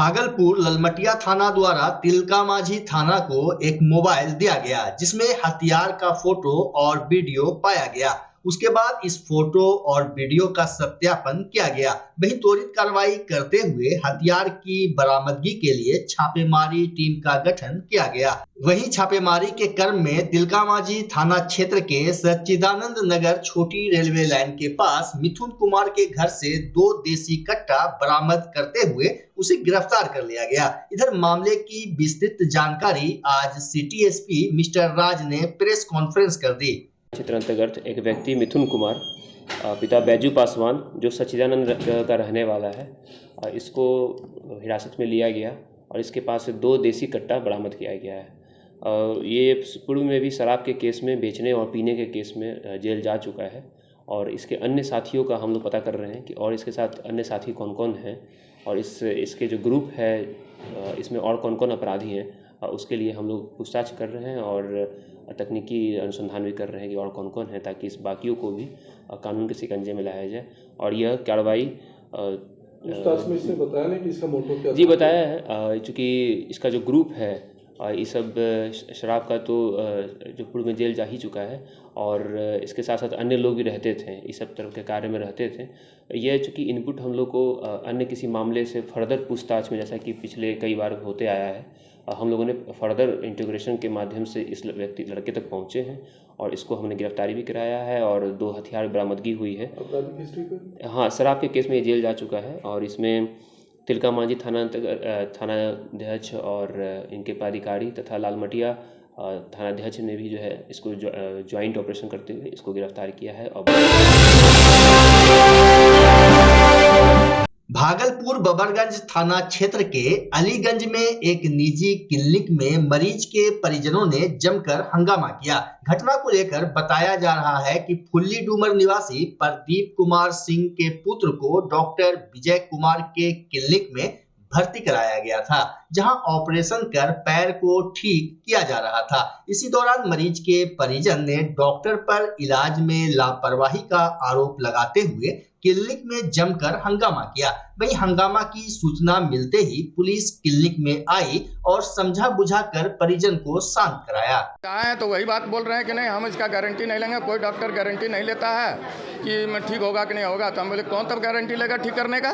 भागलपुर ललमटिया थाना द्वारा तिलका माझी थाना को एक मोबाइल दिया गया जिसमें हथियार का फोटो और वीडियो पाया गया। उसके बाद इस फोटो और वीडियो का सत्यापन किया गया। वहीं त्वरित कार्रवाई करते हुए हथियार की बरामदगी के लिए छापेमारी टीम का गठन किया गया। वहीं छापेमारी के क्रम में तिलका माझी थाना क्षेत्र के सच्चिदानंद नगर छोटी रेलवे लाइन के पास मिथुन कुमार के घर से 2 देसी कट्टा बरामद करते हुए उसे गिरफ्तार कर लिया गया। इधर मामले की विस्तृत जानकारी आज सिटी एसपी मिस्टर राज ने प्रेस कॉन्फ्रेंस कर दी। क्षेत्र अंतर्गत एक व्यक्ति मिथुन कुमार पिता बैजू पासवान जो सच्चिदानंद का रहने वाला है, इसको हिरासत में लिया गया और इसके पास से 2 देसी कट्टा बरामद किया गया है। ये पूर्व में भी शराब के केस में, बेचने और पीने के केस में जेल जा चुका है और इसके अन्य साथियों का हम लोग पता कर रहे हैं कि और इसके साथ अन्य साथी कौन कौन हैं और इसके जो ग्रुप है इसमें और कौन कौन अपराधी हैं, उसके लिए हम लोग पूछताछ कर रहे हैं और तकनीकी अनुसंधान भी कर रहे हैं कि और कौन कौन है, ताकि इस बाकियों को भी कानून के शिकंजे में लाया जाए। और यह कार्रवाई में इसने बताया नहीं कि इसका मोटिव क्या जी बताया है, चूँकि इसका जो ग्रुप है ये सब शराब का तो जो पूर्व में जेल जा ही चुका है और इसके साथ साथ अन्य लोग भी रहते थे, इस सब तरह के कार्य में रहते थे। यह चूँकि इनपुट हम लोग को अन्य किसी मामले से फर्दर पूछताछ में, जैसा कि पिछले कई बार होते आया है, हम लोगों ने फर्दर इंटीग्रेशन के माध्यम से इस लड़के तक पहुंचे हैं और इसको हमने गिरफ्तारी भी कराया है और 2 हथियार बरामदगी हुई है। हाँ, शराब के केस में ये जेल जा चुका है और इसमें तिलका माझी थानाध्यक्ष और इनके पदाधिकारी तथा लालमटिया थानाध्यक्ष ने भी जो है इसको ज्वाइंट ऑपरेशन करते हुए इसको गिरफ्तार किया है। और भागलपुर बबरगंज थाना क्षेत्र के अलीगंज में एक निजी क्लिनिक में मरीज के परिजनों ने जमकर हंगामा किया। घटना को लेकर बताया जा रहा है कि फुल्ली डूमर निवासी प्रदीप कुमार सिंह के पुत्र को डॉक्टर विजय कुमार के क्लिनिक में भर्ती कराया गया था, जहां ऑपरेशन कर पैर को ठीक किया जा रहा था। इसी दौरान मरीज के परिजन ने डॉक्टर पर इलाज में लापरवाही का आरोप लगाते हुए क्लिनिक में जमकर हंगामा किया। वहीं हंगामा की सूचना मिलते ही पुलिस क्लिनिक में आई और समझा बुझाकर परिजन को शांत कराया। आए तो वही बात बोल रहे हैं कि नहीं, हम इसका गारंटी नहीं लेंगे, कोई डॉक्टर गारंटी नहीं लेता है कि ठीक होगा कि नहीं होगा। तो हम बोले कौन तब गारंटी लेगा ठीक करने का?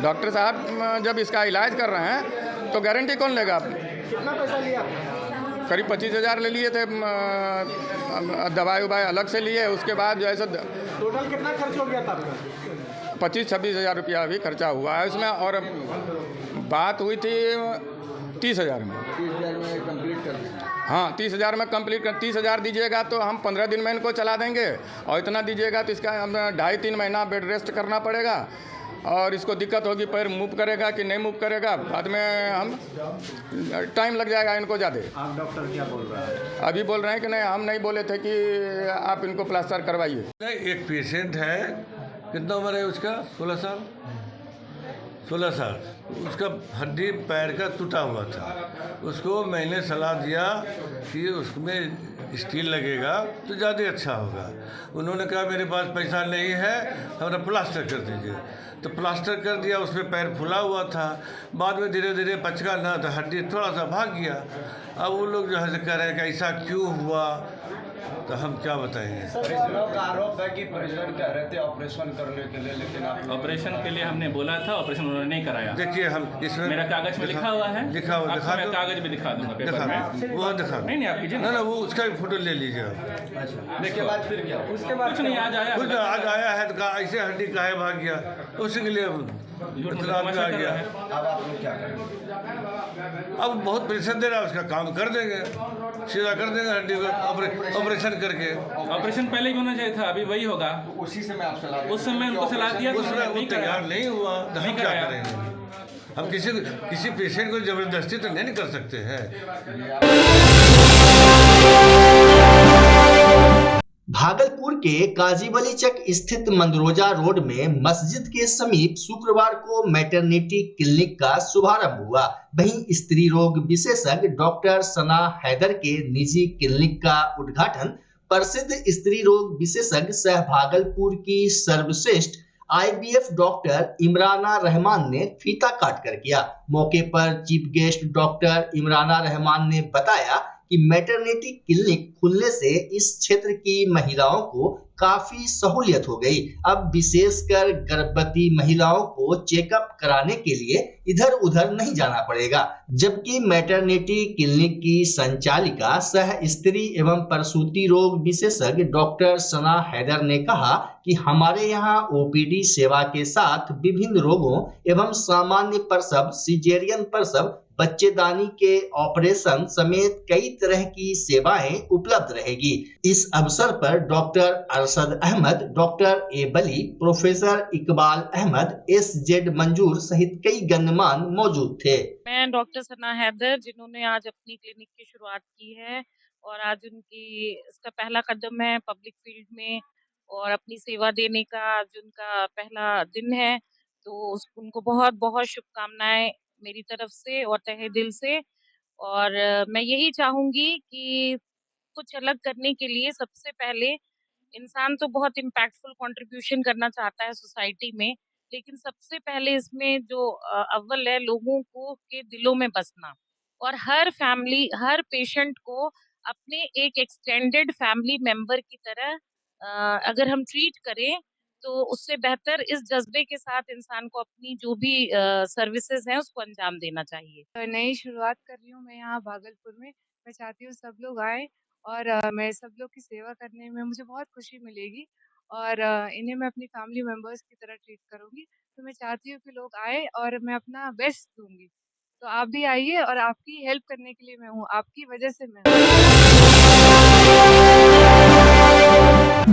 डॉक्टर साहब जब इसका इलाज कर रहे हैं तो गारंटी कौन लेगा? कितना पैसा लिया? करीब 25,000 ले लिए थे, दवाई उवाई अलग से लिए। उसके बाद जो है सो टोटल कितना खर्च हो गया था? 25-26 हज़ार रुपया अभी खर्चा हुआ है इसमें और बात हुई थी 30,000 में। 30,000 में कंप्लीट कर दिया? हाँ, 30,000 में कंप्लीट कर। 30,000 दीजिएगा तो हम 15 दिन में इनको चला देंगे और इतना दीजिएगा तो इसका हम 2.5-3 महीना बेड रेस्ट करना पड़ेगा और इसको दिक्कत होगी, पैर मूव करेगा कि नहीं मूव करेगा, बाद में हम टाइम लग जाएगा इनको ज़्यादा। आप डॉक्टर क्या बोल रहे हैं? अभी बोल रहे हैं कि नहीं, हम नहीं बोले थे कि आप इनको प्लास्टर करवाइए। एक पेशेंट है, कितना उम्र है उसका? 16 साल। 16 साल। उसका हड्डी पैर का टूटा हुआ था। उसको मैंने सलाह दिया कि उसमें स्टील लगेगा तो ज़्यादा अच्छा होगा। उन्होंने कहा मेरे पास पैसा नहीं है, हमारा प्लास्टर कर दीजिए। तो प्लास्टर कर दिया, उसमें पैर फुला हुआ था। बाद में धीरे धीरे पचका ना तो हड्डी थोड़ा सा भाग गया। अब वो लोग जो है कह रहे हैं कि ऐसा क्यों हुआ, तो हम क्या बताएंगे? आरोप है कि परिजन कह रहे थे ऑपरेशन करने के लिए, लेकिन आप ऑपरेशन के लिए हमने बोला था, ऑपरेशन उन्होंने नहीं कराया। देखिए हम इसमें मेरा कागज में लिखा हुआ है, दिखा हुआ कागज भी दिखा दूंगा पेपर में। वो दिखा नहीं आप कीजिए ना, वो उसका भी फोटो ले लीजिए। उसके बाद फिर क्या? उसके बाद कुछ नहीं, आज आया कुछ आज आया है तो कहा ऐसे हड्डी काहे भाग गया, उसी के लिए इतना आ गया। अब आप लोग क्या करेंगे? अब बहुत प्रेशर दे रहा है, उसका काम कर देंगे, सीधा कर देंगे हड्डी को ऑपरेशन करके। ऑपरेशन पहले भी होना चाहिए था, अभी वही होगा। उसी समय आप सलाह, उस समय उनको सलाह दिया, उस समय वो तैयार नहीं हुआ तो हम क्या करेंगे? हम किसी पेशेंट को जबरदस्ती तो नहीं कर सकते हैं। भागलपुर के काजीवली चक स्थित मंदरोजा रोड में मस्जिद के समीप शुक्रवार को मैटरनिटी क्लिनिक का शुभारंभ हुआ। वहीं स्त्री रोग विशेषज्ञ डॉक्टर सना हैदर के निजी क्लिनिक का उद्घाटन प्रसिद्ध स्त्री रोग विशेषज्ञ सह भागलपुर की सर्वश्रेष्ठ IVF डॉक्टर इमराना रहमान ने फीता काट कर किया। मौके पर chief guest doctor Imrana Rahman ने बताया कि मैटरनिटी क्लिनिक खुलने से इस क्षेत्र की महिलाओं को काफी सहूलियत हो गई। अब विशेषकर गर्भवती महिलाओं को चेकअप कराने के लिए इधर उधर नहीं जाना पड़ेगा। जबकि मैटरनिटी क्लिनिक की संचालिका सह स्त्री एवं प्रसूति रोग विशेषज्ञ डॉक्टर सना हैदर ने कहा कि हमारे यहाँ OPD सेवा के साथ विभिन्न रोगों एवं सामान्य प्रसव, सिजेरियन प्रसव, बच्चेदानी के ऑपरेशन समेत कई तरह की सेवाएं उपलब्ध रहेगी। इस अवसर पर doctor Arshad Ahmad, doctor A Bali, professor Iqbal Ahmad, SZ Manzoor सहित कई गणमान्य मौजूद थे। मैं डॉक्टर सना हैदर, जिन्होंने आज अपनी क्लिनिक की शुरुआत की है और आज उनकी इसका पहला कदम है पब्लिक फील्ड में और अपनी सेवा देने का आज उनका पहला दिन है, तो उनको बहुत बहुत शुभकामनाएं मेरी तरफ से और तहे दिल से। और मैं यही चाहूंगी कि कुछ अलग करने के लिए सबसे पहले इंसान तो बहुत इम्पैक्टफुल कंट्रीब्यूशन करना चाहता है सोसाइटी में, लेकिन सबसे पहले इसमें जो अव्वल है लोगों को के दिलों में बसना और हर फैमिली, हर पेशेंट को अपने एक एक्सटेंडेड फैमिली मेंबर की तरह अगर हम ट्रीट करें तो उससे बेहतर इस जज्बे के साथ इंसान को अपनी जो भी सर्विसेज हैं उसको अंजाम देना चाहिए। नई शुरुआत कर रही हूँ मैं यहाँ भागलपुर में। मैं चाहती हूँ सब लोग आए और मैं सब लोग की सेवा करने में मुझे बहुत खुशी मिलेगी और इन्हें मैं अपनी फैमिली मेंबर्स की तरह ट्रीट करूँगी। तो मैं चाहती हूँ कि लोग आए और मैं अपना बेस्ट दूंगी। तो आप भी आइए और आपकी हेल्प करने के लिए मैं हूँ, आपकी वजह से मैं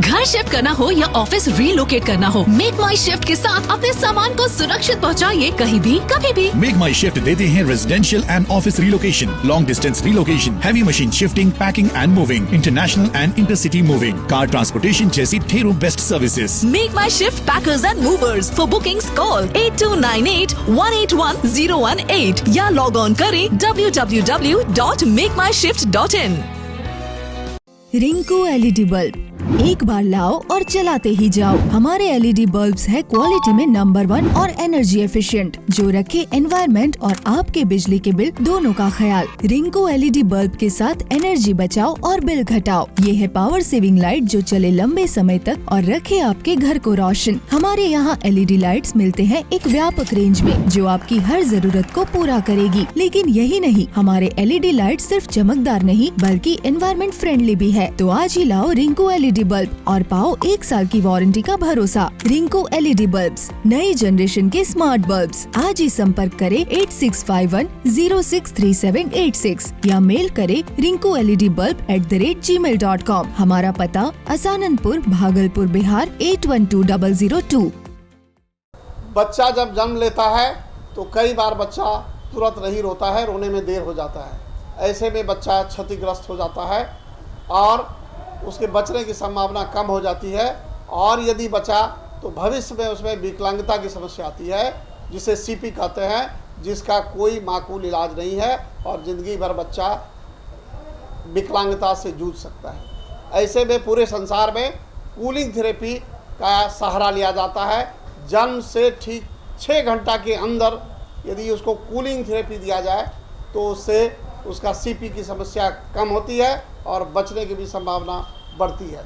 घर शिफ्ट करना हो या ऑफिस रीलोकेट करना हो, मेक माई शिफ्ट के साथ अपने सामान को सुरक्षित पहुंचाइए कहीं भी कभी भी। मेक माई शिफ्ट देते हैं residential and office relocation, long distance relocation, heavy machine shifting, packing and moving, international and intercity moving, car transportation जैसी ढेरों best services. Make my shift packers and movers. For bookings call 8298-181-018 या log on करें www.makemyshift.in। Rinku LED bulb, एक बार लाओ और चलाते ही जाओ। हमारे LED बल्ब्स है क्वालिटी में नंबर 1 और एनर्जी एफिशिएंट, जो रखे एनवायरनमेंट और आपके बिजली के बिल दोनों का ख्याल। रिंकू LED बल्ब के साथ एनर्जी बचाओ और बिल घटाओ। ये है पावर सेविंग लाइट जो चले लंबे समय तक और रखे आपके घर को रोशन। हमारे यहाँ LED लाइट्स मिलते हैं एक व्यापक रेंज में जो आपकी हर जरूरत को पूरा करेगी। लेकिन यही नहीं, हमारे LED लाइट सिर्फ चमकदार नहीं बल्कि एनवायरनमेंट फ्रेंडली भी है। तो आज ही लाओ रिंकू LED बल्ब और पाओ 1 साल की वारंटी का भरोसा। रिंकू LED बल्ब्स, नई जनरेशन के स्मार्ट बल्ब्स। आज ही संपर्क करें 8651063786 या मेल करें rinkooledbulb@gmail.com। हमारा पता असाननपुर, भागलपुर, बिहार 812002। बच्चा जब जन्म लेता है तो कई बार बच्चा तुरंत नहीं रोता है, रोने में देर हो जाता है। ऐसे में बच्चा क्षतिग्रस्त हो जाता है और उसके बचने की संभावना कम हो जाती है। और यदि बचा तो भविष्य में उसमें विकलांगता की समस्या आती है, जिसे CP कहते हैं, जिसका कोई माकूल इलाज नहीं है और ज़िंदगी भर बच्चा विकलांगता से जूझ सकता है। ऐसे में पूरे संसार में कूलिंग थेरेपी का सहारा लिया जाता है। जन्म से ठीक 6 घंटा के अंदर यदि उसको कूलिंग थेरेपी दिया जाए तो उससे उसका CP की समस्या कम होती है और बचने की भी संभावना बढ़ती है।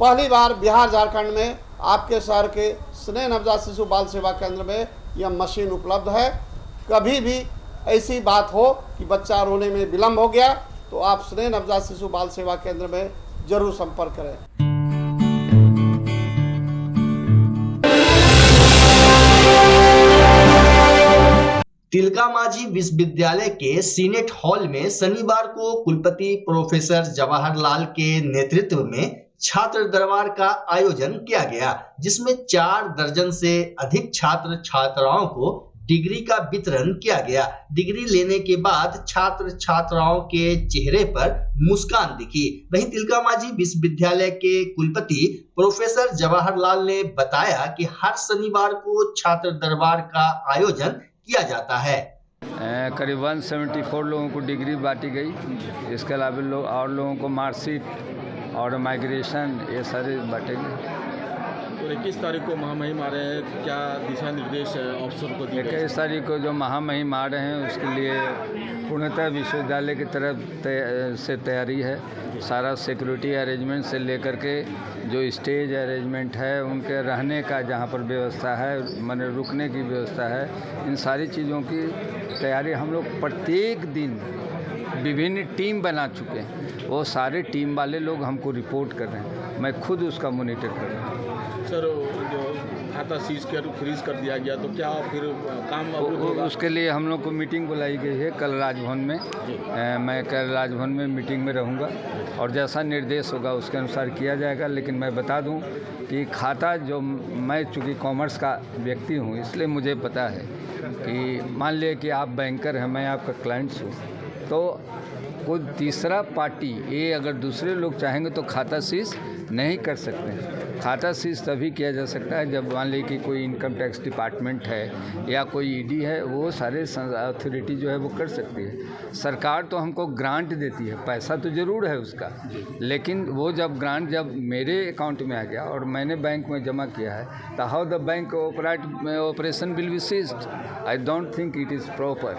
पहली बार बिहार झारखंड में आपके शहर के स्नेह नवजात शिशु बाल सेवा केंद्र में यह मशीन उपलब्ध है। कभी भी ऐसी बात हो कि बच्चा रोने में विलम्ब हो गया तो आप स्नेह नवजात शिशु बाल सेवा केंद्र में जरूर संपर्क करें। तिलका मांझी विश्वविद्यालय के सीनेट हॉल में शनिवार को कुलपति प्रोफेसर जवाहरलाल के नेतृत्व में छात्र दरबार का आयोजन किया गया, जिसमें 4 दर्जन से अधिक छात्र छात्राओं को डिग्री का वितरण किया गया। डिग्री लेने के बाद छात्र छात्राओं के चेहरे पर मुस्कान दिखी। वहीं तिलका मांझी विश्वविद्यालय के कुलपति प्रोफेसर जवाहरलाल ने बताया कि हर शनिवार को छात्र दरबार का आयोजन किया जाता है। करीबन 74 लोगों को डिग्री बांटी गई। इसके अलावा और लोगों को मार्कशीट और माइग्रेशन ये सारे बांटेंगे। तो सर 21 तारीख को महामहिम आ रहे हैं, क्या दिशा निर्देश अफसर को दिए? 21 तारीख को जो महामहिम आ रहे हैं उसके लिए पूर्णतः विश्वविद्यालय की तरफ से तैयारी है। सारा सिक्योरिटी अरेंजमेंट से लेकर के जो स्टेज अरेंजमेंट है, उनके रहने का जहाँ पर व्यवस्था है, माने रुकने की व्यवस्था है, इन सारी चीज़ों की तैयारी हम लोग प्रत्येक दिन विभिन्न टीम बना चुके हैं। वो सारे टीम वाले लोग हमको रिपोर्ट कर रहे हैं, मैं खुद उसका मॉनिटर कर रहा हूँ। सर जो खाता फ्रीज कर दिया गया तो क्या फिर काम होगा? उसके लिए हम लोग को मीटिंग बुलाई गई है कल राजभवन में। मैं कल राजभवन में मीटिंग में रहूँगा और जैसा निर्देश होगा उसके अनुसार किया जाएगा। लेकिन मैं बता दूं कि खाता जो मैं चूँकि कॉमर्स का व्यक्ति हूँ, इसलिए मुझे पता है कि मान लिया कि आप बैंकर हैं, मैं आपका क्लाइंट्स हूँ, तो कोई तीसरा पार्टी ये अगर दूसरे लोग चाहेंगे तो खाता सीज नहीं कर सकते। खाता सीज तभी किया जा सकता है जब मान लीजिए कि कोई इनकम टैक्स डिपार्टमेंट है या कोई ईडी है, वो सारे अथॉरिटी जो है वो कर सकती है। सरकार तो हमको ग्रांट देती है, पैसा तो ज़रूर है उसका, लेकिन वो जब मेरे अकाउंट में आ गया और मैंने बैंक में जमा किया है, तो how the bank operation will be seized? I don't think it is proper.